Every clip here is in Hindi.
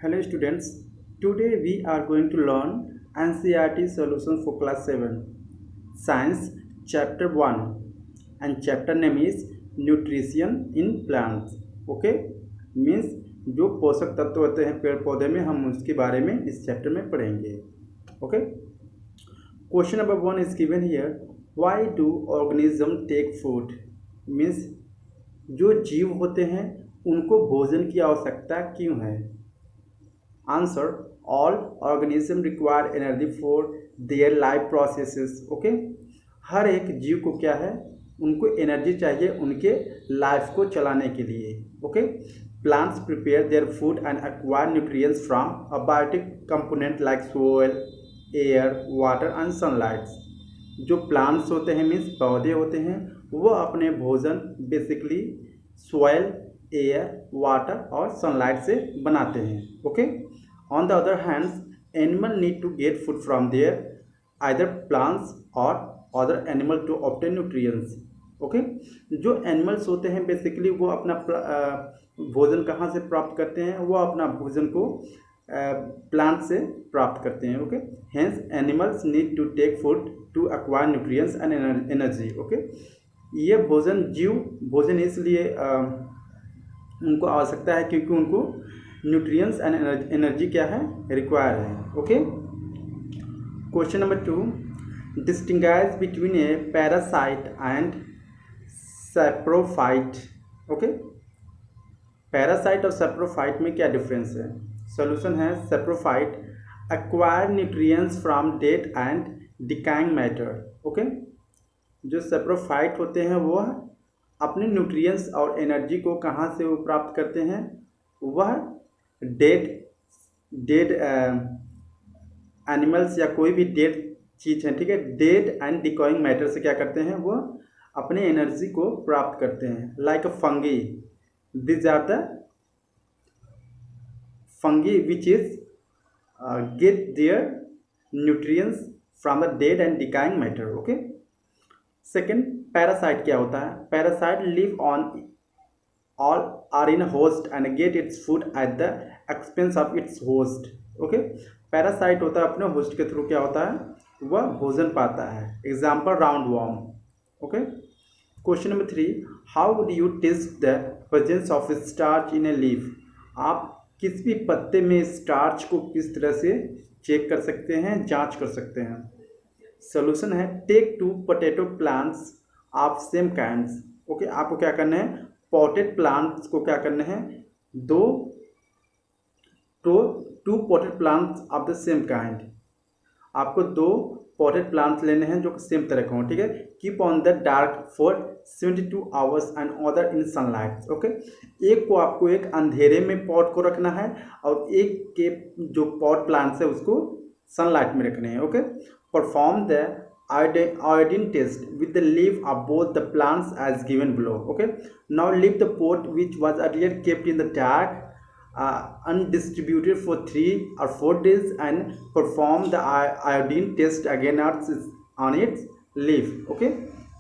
Hello students, today we are going to learn NCERT solutions for class 7 Science chapter 1 and chapter name is Nutrition in Plants. Okay, means जो पोषक तत्व होते हैं पेड़ पौधे में हम उसके बारे में इस चैप्टर में पढ़ेंगे. Okay, question number 1 is given here. Why do organisms take food? Means जो जीव होते हैं उनको भोजन की आवश्यकता क्यों है? Answer: all organisms require energy for their life processes. Okay, हर एक जीव को क्या है, उनको एनर्जी चाहिए उनके लाइफ को चलाने के लिए. Okay, plants prepare their food and acquire nutrients from abiotic component like soil, air, water and sunlight. जो प्लांट्स होते हैं मीन्स पौधे होते हैं, वो अपने भोजन बेसिकली सॉइल, एयर, वाटर और सनलाइट से बनाते हैं. Okay, on the other hand, animal need to get food from their either plants or other animal to obtain nutrients. Okay, जो एनिमल्स होते हैं बेसिकली वो अपना भोजन कहाँ से प्राप्त करते हैं? वो अपना भोजन को प्लांट से प्राप्त करते हैं. Okay, hence animals need to take food to acquire nutrients and energy. Okay, ये जीव भोजन इसलिए उनको आवश्यकता है क्योंकि उनको न्यूट्रिएंट्स एंड एनर्जी क्या है, रिक्वायर है. Okay, question number 2, distinguish between a parasite and saprophyte. Okay, parasite और सैप्रोफाइट में क्या डिफरेंस है? सॉल्यूशन है saprophyte acquire nutrients from dead and decaying matter. Okay, जो सैप्रोफाइट होते हैं वो अपने न्यूट्रिएंट्स और एनर्जी को कहाँ से वो प्राप्त करते हैं? वह डेड एनिमल्स या कोई भी डेड चीज़ है, ठीक है, डेड एंड डिकॉइंग मैटर से क्या करते हैं? वो अपने एनर्जी को प्राप्त करते हैं. Like a fungi, this are the fungi which is get their nutrients from the dead and decaying matter. Okay, second, parasite क्या होता है? Parasite live on all are in a host and get its food at the expense of its host. Okay, parasite होता है अपने होस्ट के थ्रू क्या होता है, वह भोजन पाता है. Example round worm. Okay, question number 3, how would you test the presence of starch in a leaf? आप किस भी पत्ते में स्टार्च को किस तरह से चेक कर सकते हैं, जांच कर सकते हैं? सोल्यूशन है take 2 potato plants of same kinds. Okay, आपको क्या करना है, पॉटेड प्लांट्स को क्या करना है, two potted plants of the same kind. आपको 2 पॉटेड प्लांट्स लेने हैं जो सेम तरह के हों. ठीक है, keep on the dark for 72 hours and other in sunlight. Okay, एक को आपको एक अंधेरे में पॉट को रखना है और एक के जो पॉट प्लांट्स है उसको सनलाइट में रखने हैं. Okay, perform the iodine test with the leaf of both the plants as given below. Okay, now leave the pot which was earlier kept in the dark undistributed for 3 or 4 days and perform the iodine test again on its leaf. Okay,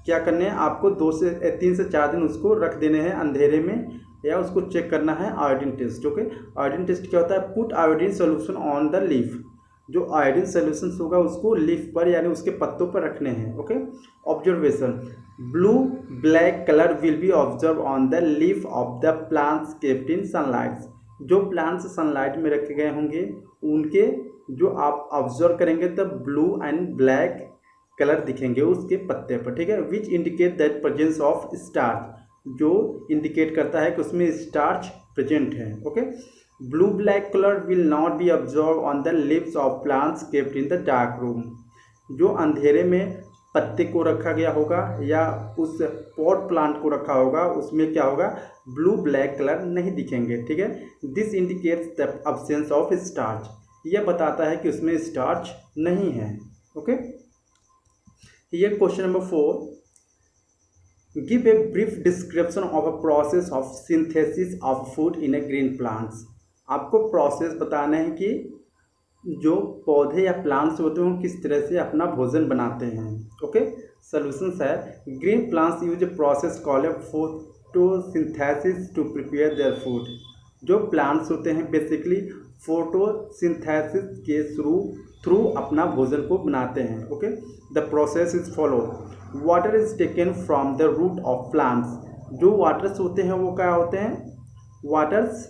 क्या करने हैं आपको 3 से 4 दिन उसको रख देने हैं अंधेरे में या उसको चेक करना है iodine test. Okay, iodine test क्या होता है, put iodine solution on the leaf. जो आयोडीन सोल्यूशन होगा उसको लीफ पर यानी उसके पत्तों पर रखने हैं. Okay, observation, blue black colour will be observe on the leaf of the plants kept in sunlight. जो प्लांट्स सनलाइट में रखे गए होंगे उनके जो आप ऑब्जर्व करेंगे तब ब्लू एंड ब्लैक कलर दिखेंगे उसके पत्ते पर. ठीक है, which indicate that presence of starch, जो इंडिकेट करता है कि उसमें स्टार्च प्रेजेंट है. Okay, blue black color will not be observed on the leaves of plants kept in the dark room. जो अंधेरे में पत्ते को रखा गया होगा या उस पॉट प्लांट को रखा होगा उसमें क्या होगा, ब्लू ब्लैक कलर नहीं दिखेंगे. ठीक है, this indicates the absence of starch. यह बताता है कि उसमें स्टार्च नहीं है. ओके, ये question number 4, give a brief description of a process of synthesis of food in A green plants. आपको प्रोसेस बताना है कि जो पौधे या प्लांट्स होते हैं किस तरह से अपना भोजन बनाते हैं. ओके, सॉल्यूशंस है green plants use a process called photosynthesis to prepare their food. जो प्लांट्स होते हैं बेसिकली फोटोसिंथेसिस के थ्रू अपना भोजन को बनाते हैं। Okay, the process is follow. Water is taken from the root of plants. जो वाटर्स होते हैं वो क्या होते हैं, वाटर्स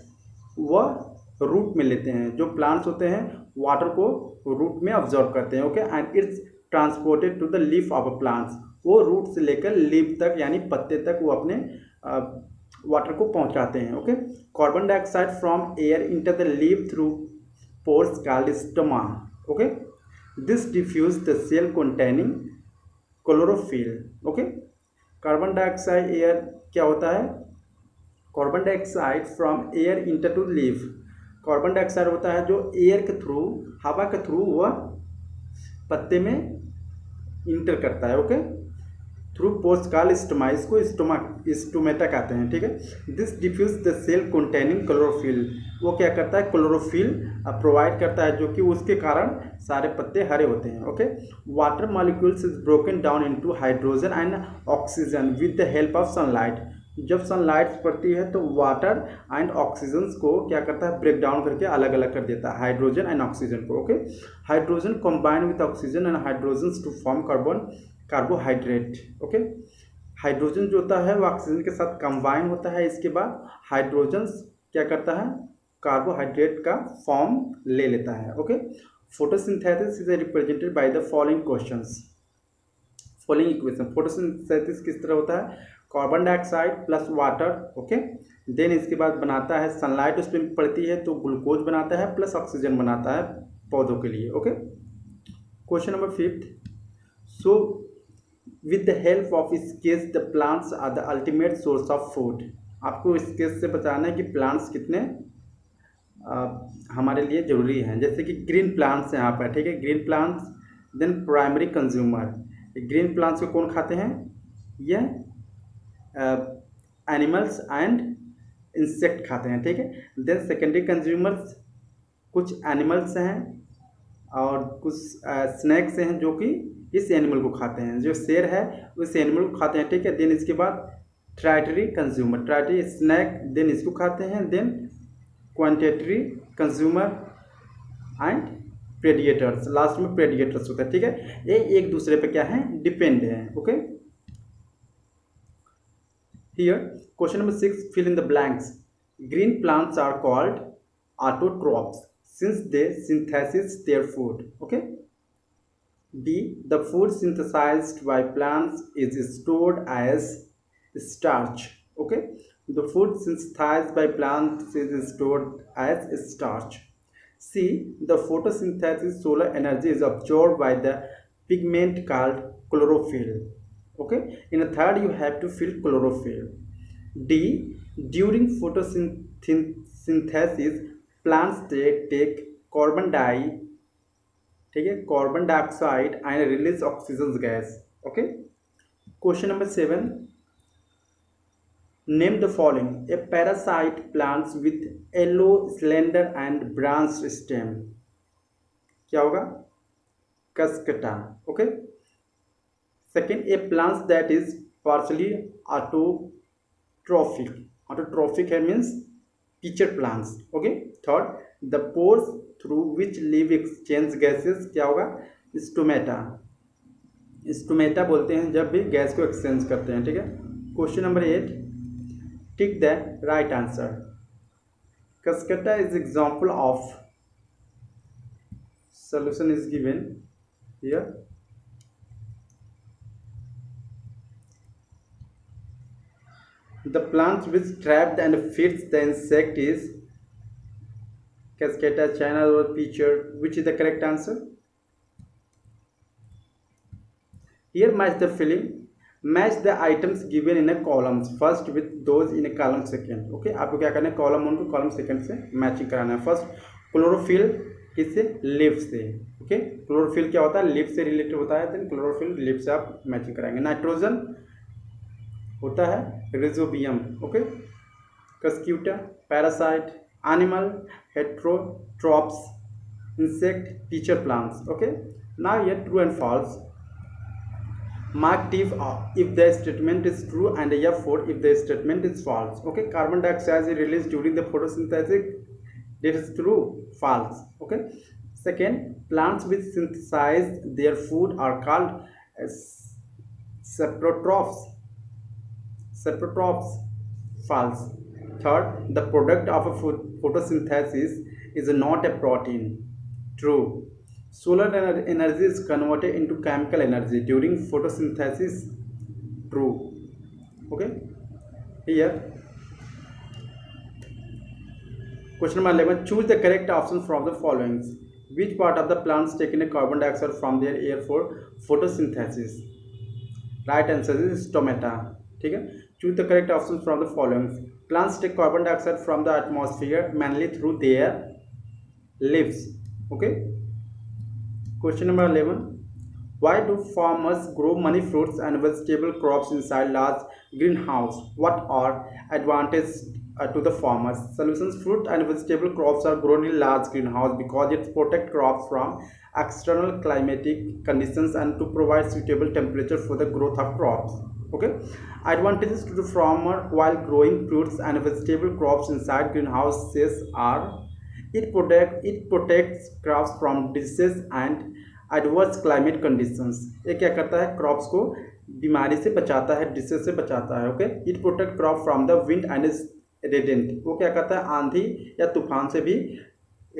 वह रूट में लेते हैं। जो प्लांट्स होते हैं वाटर को रूट में ऑब्जॉर्व करते हैं। Okay, and it's transported to the leaf of a plants. वो रूट से लेकर लीफ तक यानी पत्ते तक वो अपने वाटर को पहुंचाते हैं। Okay, carbon dioxide from air enter the leaf through pores called stoma. Okay, this diffuse the cell containing chlorophyll. Okay, carbon dioxide air क्या होता है, carbon dioxide from air enter to leaf. Carbon dioxide होता है जो एयर के थ्रू, हवा के थ्रू वह पत्ते में इंटर करता है। Okay, through post called stoma, इसको स्टोमेटा कहते हैं। ठीक है, this diffuse the cell containing chlorophyll. वो क्या करता है, क्लोरोफिल प्रोवाइड करता है, जो कि उसके कारण सारे पत्ते हरे होते हैं। Okay, water molecules is broken down into hydrogen and oxygen with the help of sunlight. जब सनलाइट पड़ती है तो वाटर एंड ऑक्सीजन को क्या करता है, ब्रेक डाउन करके अलग अलग कर देता है, हाइड्रोजन एंड ऑक्सीजन को। Okay, hydrogen combine with oxygen and hydrogen to form carbohydrate. Okay, hydrogen जो होता है वो ऑक्सीजन के साथ कंबाइन होता है, इसके बाद हाइड्रोजन क्या करता है, कार्बोहाइड्रेट का फॉर्म ले लेता है। Okay, photosynthesis is represented by the following questions, following equation. Photosynthesis किस तरह होता है, carbon dioxide plus water. Okay, then इसके बाद बनाता है सनलाइट उस पर पड़ती है तो ग्लूकोज बनाता है प्लस ऑक्सीजन बनाता है पौधों के लिए। Okay, question number 5, so with the help of sketch the plants are the ultimate source of food. आपको स्केच से बताना है कि प्लांट्स कितने हमारे लिए जरूरी हैं। जैसे कि ग्रीन प्लांट्स यहाँ पर, ठीक है, green plants, then primary consumer. Green plants को कौन खाते हैं, ये एनिमल्स एंड इंसेक्ट खाते हैं। ठीक है, देन सेकेंडरी कंज्यूमर्स, कुछ एनिमल्स हैं और कुछ स्नैक्स हैं जो कि इस एनिमल को खाते हैं, जो शेर है उस एनिमल को खाते हैं। ठीक है, देन इसके बाद tertiary consumer, tertiary snake, then इसको खाते हैं, देन क्वांटिटरी कंज्यूमर एंड प्रेडिएटर्स, लास्ट में प्रेडिएटर्स होता है। ठीक है, ये एक दूसरे पे क्या है, डिपेंड है। Okay, here question number 6, fill in the blanks। green plants are called autotrophs since they synthesize their food। okay, B, the food synthesized by plants is stored as starch। okay, the food synthesized by plants is stored as starch। C, the photosynthesis solar energy is absorbed by the pigment called chlorophyll। okay, in a third you have to fill chlorophyll। D, during photosynthesis plants take carbon dioxide and release oxygen gas। okay, question number 7, name the following a parasite plants with yellow slender and branched stem। क्या होगा, Cuscuta. okay, second, a plant that is partially autotrophic, autotrophic means pitcher plants। okay, third, the pores through which leaf exchange gases, क्या होगा, स्टोमेटा, स्टोमेटा बोलते हैं जब भी गैस को एक्सचेंज करते हैं। ठीक है, question number 8, tick the right answer. Cuscuta is example of, solution is given here। The plant which traps and feeds the insect is Cascata, China or pitcher. Which is the correct answer? Here match the filling, match the items given in a columns first with those in a column second। okay, आपको क्या करना है, कॉलम 1 को कॉलम सेकंड से मैचिंग कराना है। फर्स्ट, क्लोरोफिल किससे, लीफ से। ओके, क्लोरोफिल क्या होता है, लीफ से रिलेटेड होता है, देन क्लोरोफिल लीफ से आप मैचिंग कराएंगे। नाइट्रोजन होता है rhizobium. Okay, cuscuta parasite, animal heterotrophs, insect teacher plants. Okay, now ये true and false. mark T if the statement is true and F4 if the statement is false। okay, carbon dioxide is released during the photosynthesis This is true, false. Okay. Second, plants which synthesize their food are called as saprotrophs. Saprotrophs, false. Third, the product of a photosynthesis is not a protein. True. Solar energy is converted into chemical energy during photosynthesis. True. Okay. Here, question number 11. Choose the correct option from the following. Which part of the plants take in a carbon dioxide from their air for photosynthesis? Right answer is tomato. ठीक है, choose the correct option from the following. Plants take carbon dioxide from the atmosphere mainly through their leaves. Okay. Question number 11. Why do farmers grow many fruits and vegetable crops inside large greenhouse? What are advantages to the farmers? Solutions: fruit and vegetable crops are grown in large greenhouse because it protects crops from external climatic conditions and to provide suitable temperature for the growth of crops. Okay. Advantages to the farmer while growing fruits and vegetable crops inside greenhouses are: it protects crops from diseases and adverse climate conditions. ये क्या करता है, क्रॉप्स को बीमारी से बचाता है, डिसीज से बचाता है। Okay. It protect crop from the wind and rodent. वो क्या करता है, आंधी या तूफान से भी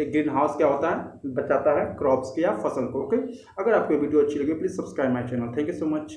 एक ग्रीन हाउस क्या होता है, बचाता है क्रॉप्स की या फसल को। ओके। अगर आपको वीडियो अच्छी लगी please subscribe my channel. Thank you so much.